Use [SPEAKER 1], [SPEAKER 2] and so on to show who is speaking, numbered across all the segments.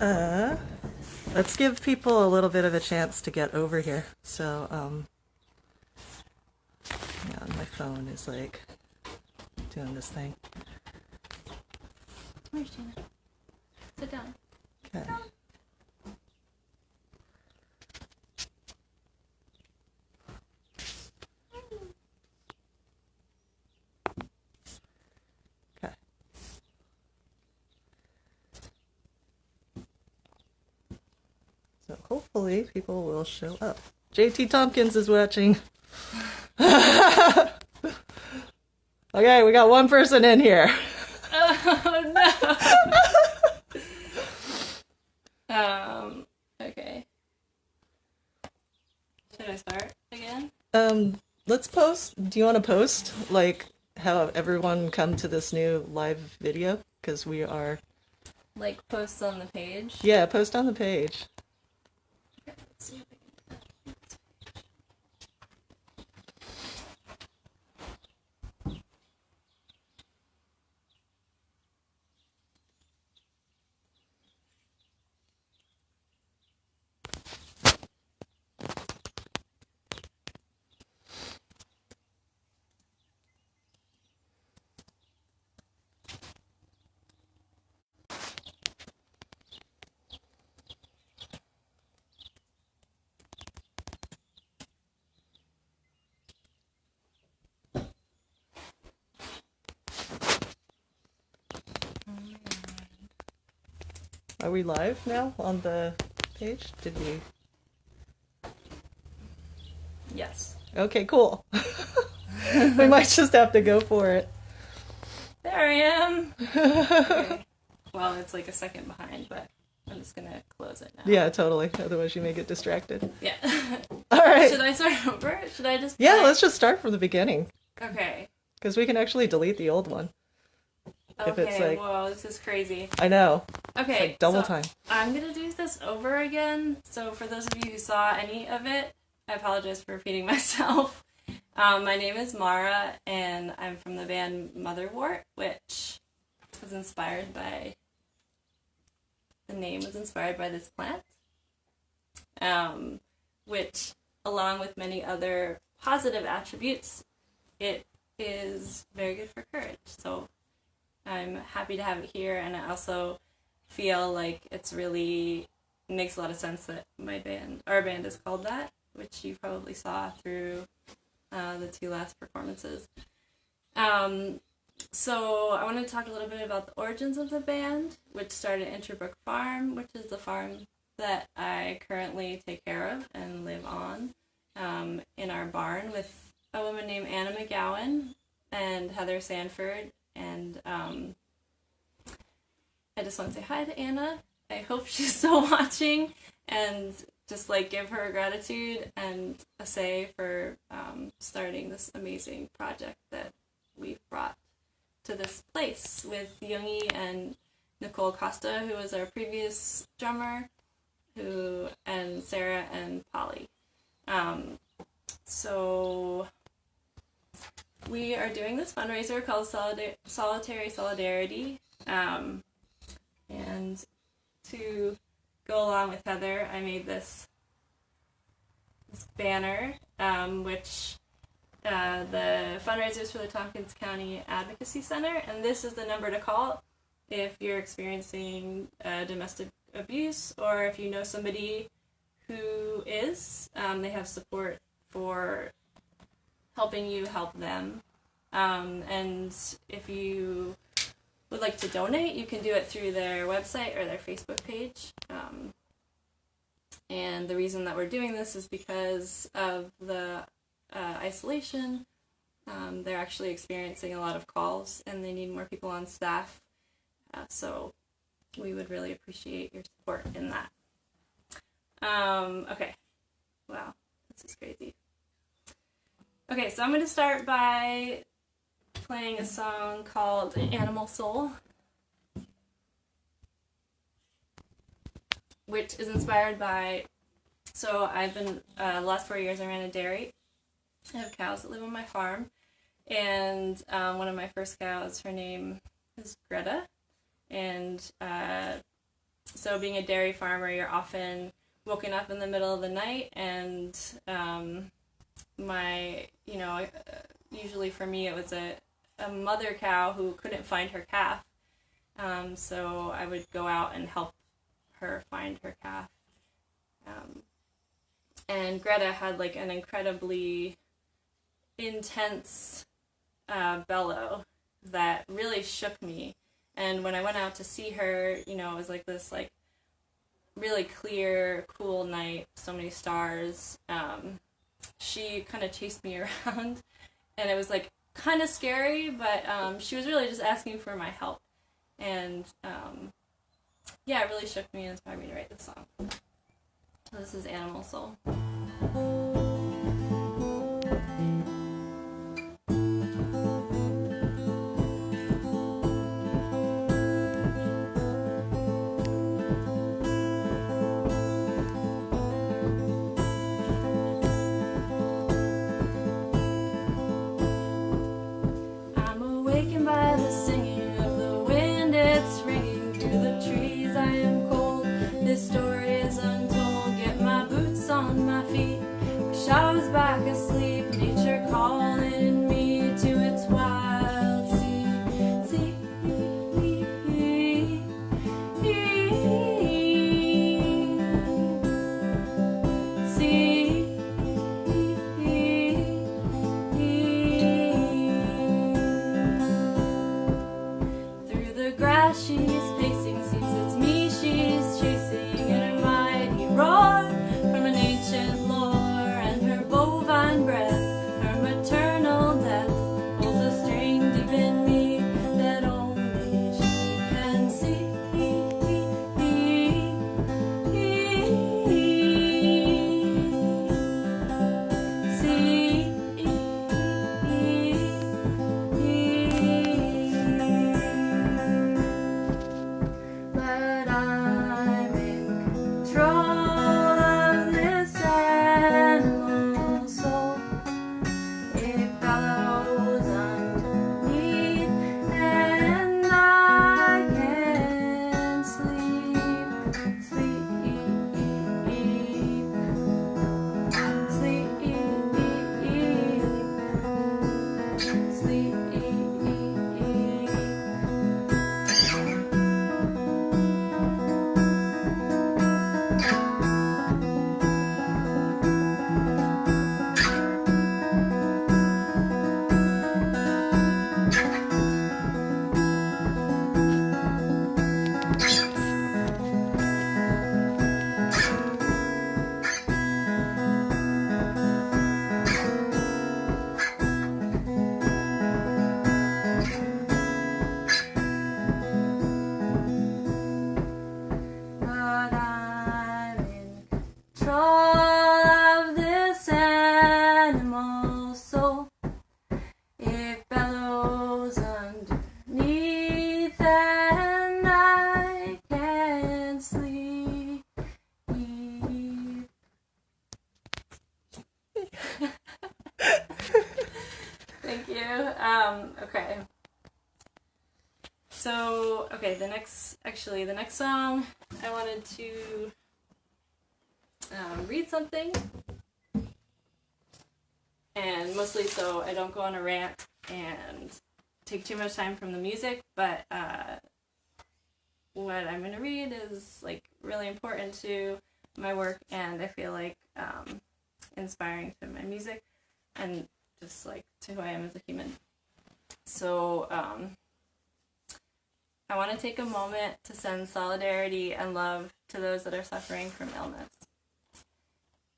[SPEAKER 1] Uh, let's give people a little bit of a chance to get over here. So, yeah, my phone is like doing this thing.
[SPEAKER 2] Where's Gina? Sit down.
[SPEAKER 1] Okay. Okay. So hopefully people will show up. JT Tompkins is watching. Okay, we got one person in here.
[SPEAKER 2] Oh no. Okay. Should I start again?
[SPEAKER 1] Let's post. Do you want to post like how everyone come to this new live video? Because we are.
[SPEAKER 2] Like post on the page?
[SPEAKER 1] Yeah, post on the page.
[SPEAKER 2] Okay, let's see if I can do that.
[SPEAKER 1] Are we live now on the page? Did we?
[SPEAKER 2] Yes.
[SPEAKER 1] Okay, cool. We might just have to go for it.
[SPEAKER 2] There I am. Okay. Well, it's like a second behind, but I'm just gonna close it now.
[SPEAKER 1] Yeah, totally. Otherwise you may get distracted.
[SPEAKER 2] Yeah.
[SPEAKER 1] All right.
[SPEAKER 2] Should I start over? Should I just
[SPEAKER 1] Yeah,
[SPEAKER 2] play?
[SPEAKER 1] let's just start from the beginning.
[SPEAKER 2] Okay.
[SPEAKER 1] Because we can actually delete the old one. If
[SPEAKER 2] Okay,
[SPEAKER 1] it's like...
[SPEAKER 2] whoa, this is crazy.
[SPEAKER 1] I know.
[SPEAKER 2] Okay,
[SPEAKER 1] It's like double
[SPEAKER 2] so
[SPEAKER 1] time.
[SPEAKER 2] I'm gonna do this over again. So for those of you who saw any of it, I apologize for repeating myself. My name is Mahra, and I'm from the band Motherwort, which was inspired by... The name was inspired by this plant, which, along with many other positive attributes, it is very good for courage. So I'm happy to have it here, and I also feel like it's really makes a lot of sense that our band is called that, which you probably saw through the two last performances. So I want to talk a little bit about the origins of the band, which started at Interbrook Farm, which is the farm that I currently take care of and live on, in our barn with a woman named Anna McGowan and Heather Sanford. And I just want to say hi to Anna. I hope she's still watching, and just like give her gratitude and a say for starting this amazing project that we've brought to this place with Youngiee and Nicole Costa, who was our previous drummer, and Sarah and Polly. So we are doing this fundraiser called Solitary Solidarity, and to go along with Heather, I made this banner, which the fundraisers for the Tompkins County Advocacy Center, and this is the number to call if you're experiencing domestic abuse, or if you know somebody who is. They have support for helping you help them, and if you would like to donate, you can do it through their website or their Facebook page. And the reason that we're doing this is because of the isolation. They're actually experiencing a lot of calls, and they need more people on staff. So we would really appreciate your support in that. Okay. Wow, this is crazy. Okay, so I'm going to start by playing a song called Animal Soul, which is inspired by... So I've been, the last 4 years I ran a dairy. I have cows that live on my farm, and one of my first cows, her name is Greta, and So being a dairy farmer, you're often woken up in the middle of the night, and usually for me it was a mother cow who couldn't find her calf. So I would go out and help her find her calf. And Greta had like an incredibly intense bellow that really shook me. And when I went out to see her, it was like this like really clear, cool night, so many stars. She kind of chased me around, and it was like kind of scary, but she was really just asking for my help. And it really shook me and inspired me to write this song. This is Animal Soul. Thank you. Okay. So, the next song, I wanted to read something, and mostly so I don't go on a rant and take too much time from the music, but what I'm going to read is like really important to my work, and I feel like inspiring to my music and just like to who I am as a human. So I want to take a moment to send solidarity and love to those that are suffering from illness.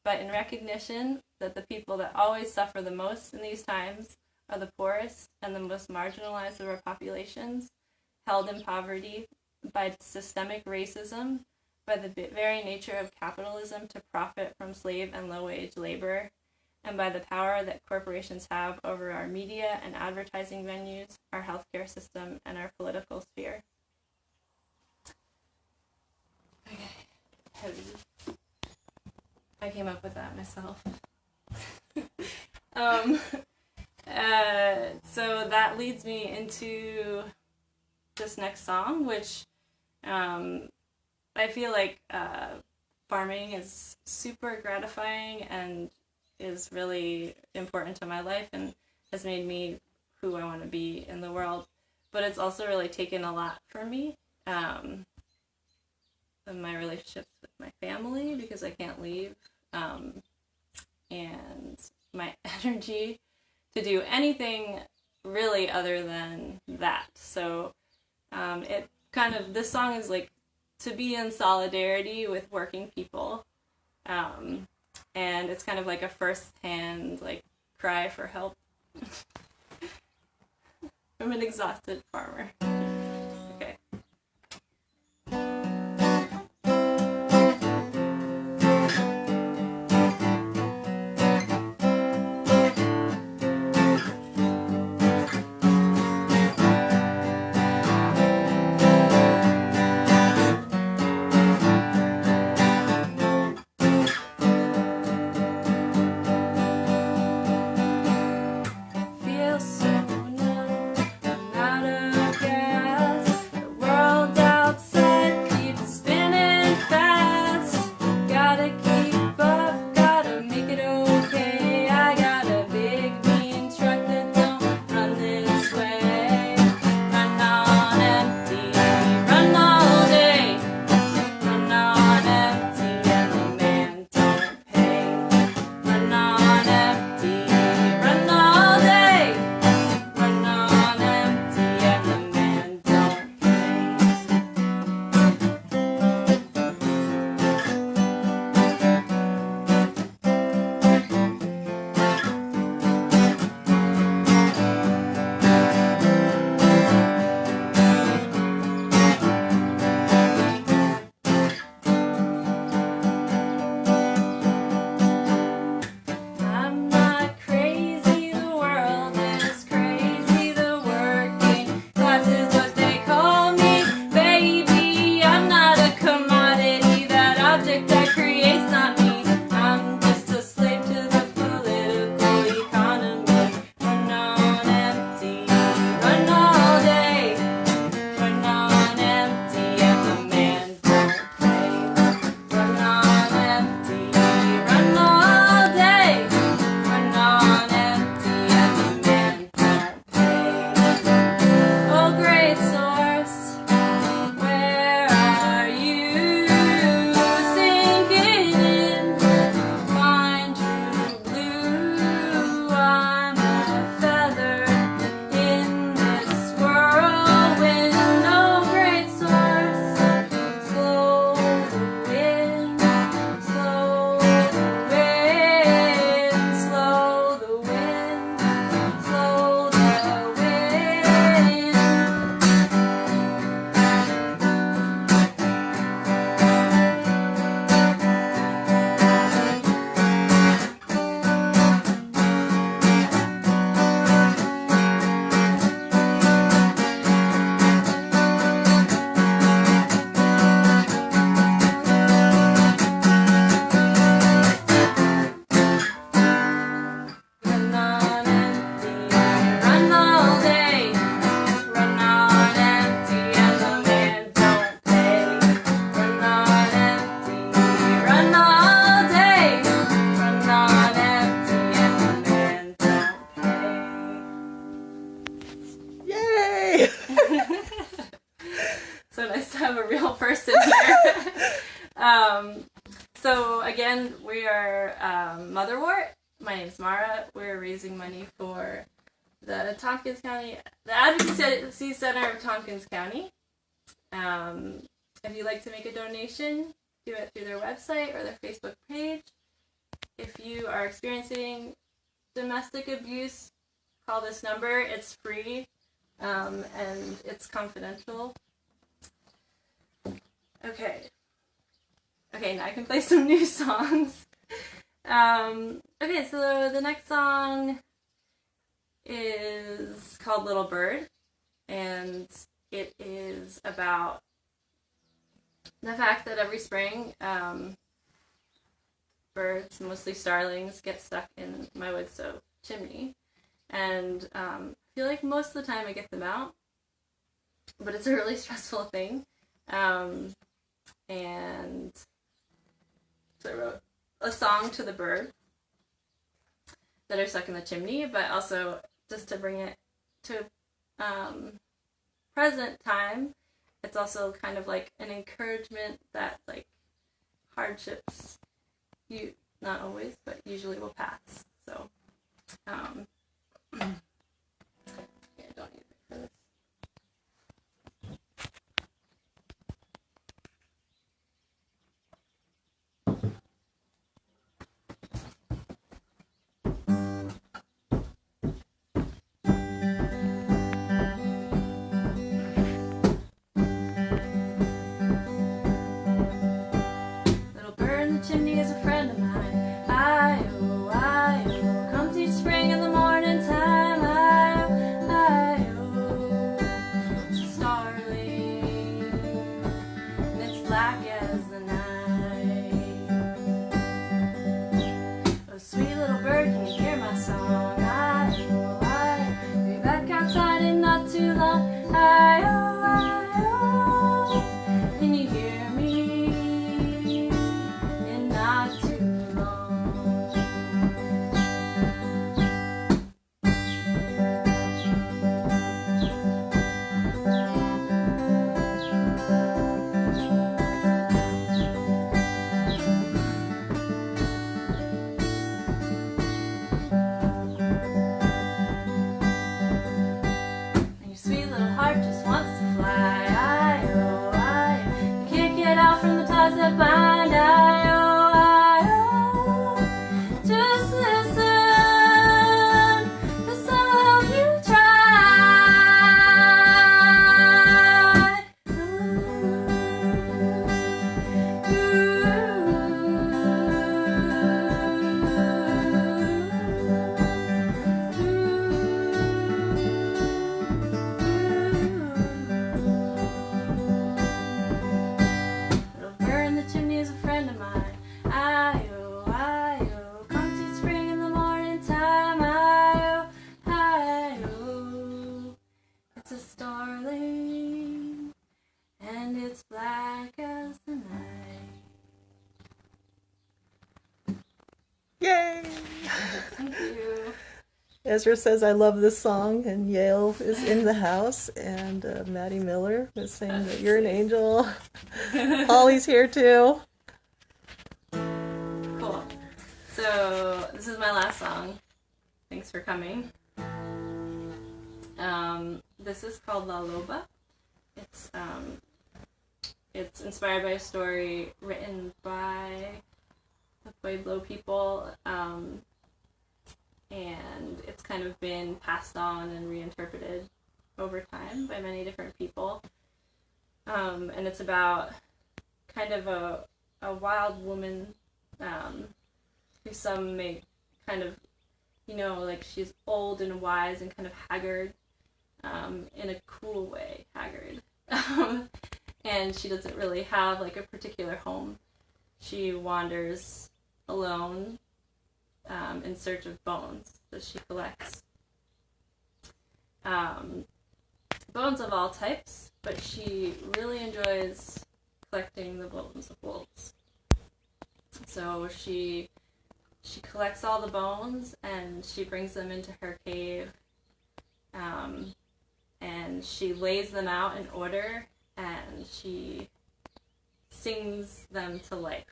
[SPEAKER 2] But in recognition that the people that always suffer the most in these times are the poorest and the most marginalized of our populations, held in poverty by systemic racism, by the very nature of capitalism to profit from slave and low-wage labor, and by the power that corporations have over our media and advertising venues, our healthcare system, and our political sphere. Okay, heavy. I came up with that myself. So that leads me into this next song, which I feel like farming is super gratifying and is really important to my life and has made me who I want to be in the world. But it's also really taken a lot from me. My relationships with my family, because I can't leave, and my energy to do anything really other than that. So it kind of, this song is like to be in solidarity with working people, and it's kind of like a first-hand like cry for help from an exhausted farmer. Okay. Feel so numb, I'm out of gas. The world outside keeps spinning fast. Gotta keep up, gotta make it okay. I got a big mean truck that don't run this way. Run on empty, run all day. Run on empty and the man don't pay. Run on empty, run all day. Run on empty and the man don't pay. I'm not crazy, the world is crazy, the working class is what they call me, baby. I'm not a commodity, that object that creates not me. I'm just a slave to the political economy. Run on empty, run all day. Run on empty and the man don't pay. Run on empty, run all day. Run on empty and the man don't pay. Oh, great source, where are you? Sinking in, find true blue. I'm a feather in this whirlwind. Oh, great source, slow the wind, slow the wind, slow the wind, slow the wind. Run on empty, run all day. Run on empty and the man don't pay. Run on empty, run all day. Run on empty and the man don't
[SPEAKER 1] Yay!
[SPEAKER 2] pay. So nice to have a real person here. So again, we are Motherwort. My name's Mahra. We're raising money for the Tompkins County, the Advocacy Center of Tompkins County. If you'd like to make a donation, do it through their website or their Facebook page. If you are experiencing domestic abuse, call this number. It's free, and it's confidential. Okay, now I can play some new songs. Okay, so the next song is called Little Bird, and it is about the fact that every spring, birds, mostly starlings, get stuck in my wood stove chimney, and I feel like most of the time I get them out, but it's a really stressful thing. and so I wrote a song to the birds that are stuck in the chimney, but also just to bring it to present time. It's also kind of like an encouragement that like hardships, not always, but usually will pass. So, yeah, don't need it for this. Chimney is a friend of mine. I-oh, I-oh, comes each spring in the morning time. I-oh, I-oh, it's a starling, and it's black as the night. Oh, sweet little bird, can you hear my song? I-oh, I-oh, be back outside in not too long. I-oh, I-oh, can you hear me? That bind, I-oh, I-oh, just listen, this will help you try.
[SPEAKER 1] Yay!
[SPEAKER 2] Thank you.
[SPEAKER 1] Ezra says, I love this song, and Yale is in the house, and Maddie Miller is saying that you're an angel. Holly's here too.
[SPEAKER 2] Cool. So this is my last song. Thanks for coming. This is called La Loba. It's inspired by a story written by the Pueblo people, and it's kind of been passed on and reinterpreted over time by many different people. And it's about kind of a wild woman who some may kind of, like she's old and wise and kind of haggard, in a cool way, haggard. And she doesn't really have like a particular home. She wanders alone in search of bones that she collects. Bones of all types, but she really enjoys collecting the bones of wolves. So she collects all the bones and she brings them into her cave, and she lays them out in order and she sings them to life.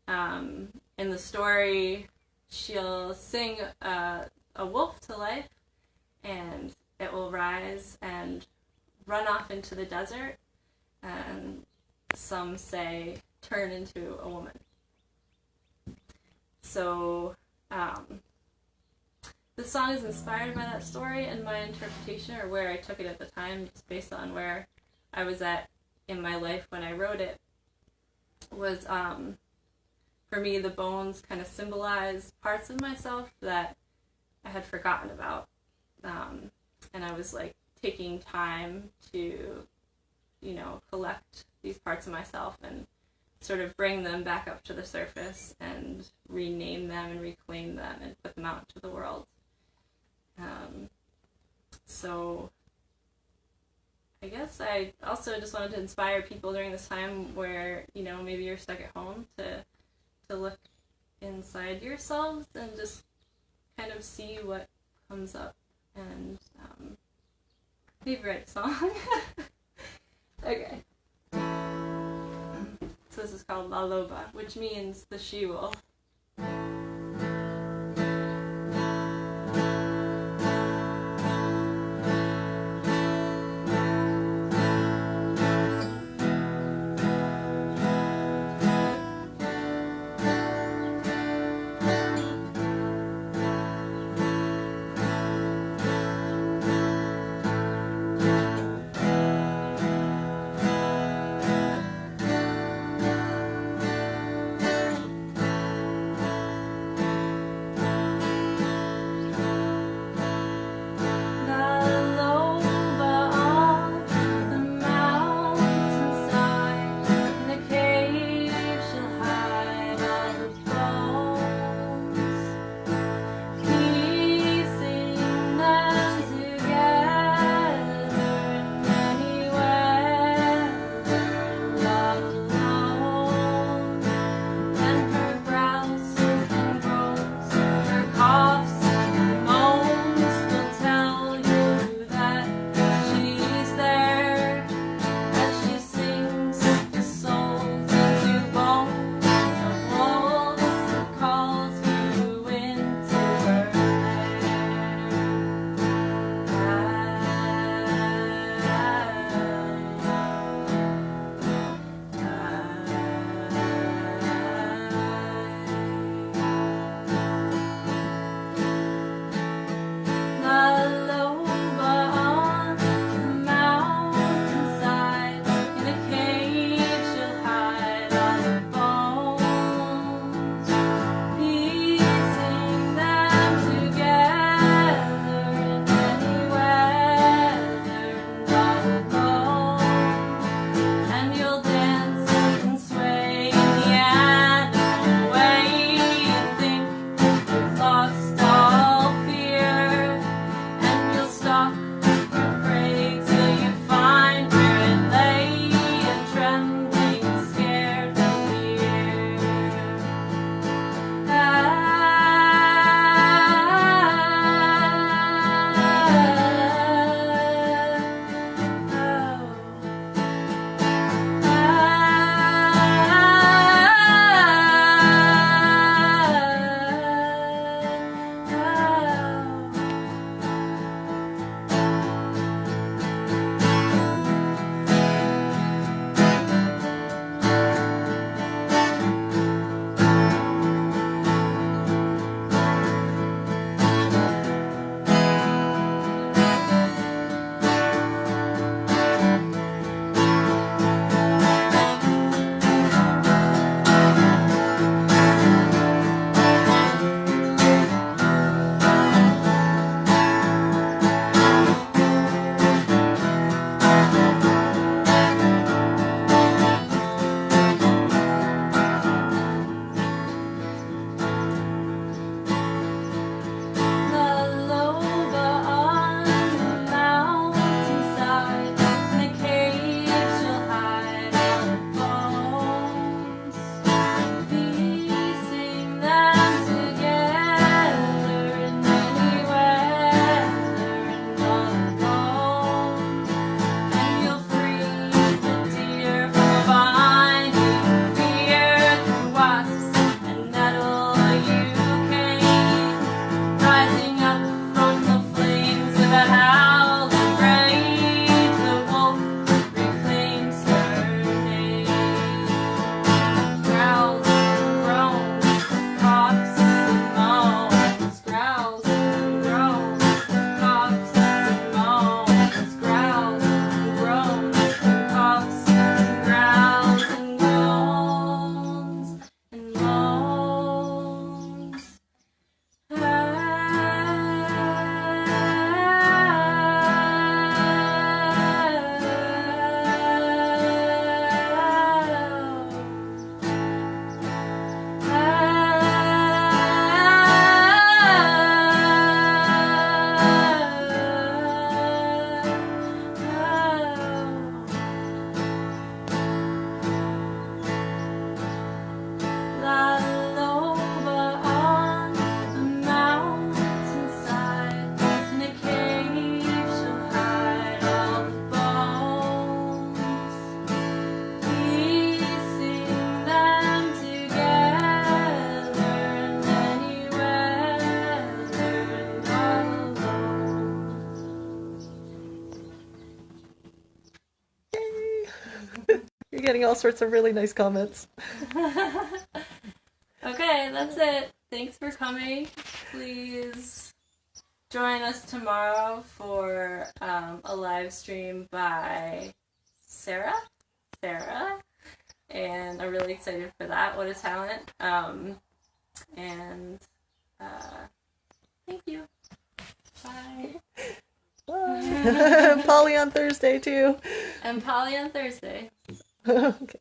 [SPEAKER 2] In the story, she'll sing a wolf to life, and it will rise and run off into the desert, and some say turn into a woman. So this song is inspired by that story, and my interpretation, or where I took it at the time, just based on where I was at in my life when I wrote it, was for me, the bones kind of symbolize parts of myself that I had forgotten about. And I was like taking time to, collect these parts of myself and sort of bring them back up to the surface and rename them and reclaim them and put them out into the world. So I guess I also just wanted to inspire people during this time where, you know, maybe you're stuck at home to look inside yourselves and just kind of see what comes up, and maybe write a song. Okay. So this is called La Loba, which means the she-wolf.
[SPEAKER 1] You're getting all sorts of really nice comments.
[SPEAKER 2] Okay, that's it. Thanks for coming. Please join us tomorrow for a live stream by Sarah, and I'm really excited for that. What a talent. Thank you. Bye.
[SPEAKER 1] Bye. Polly on Thursday too.
[SPEAKER 2] And Polly on Thursday.
[SPEAKER 1] Okay.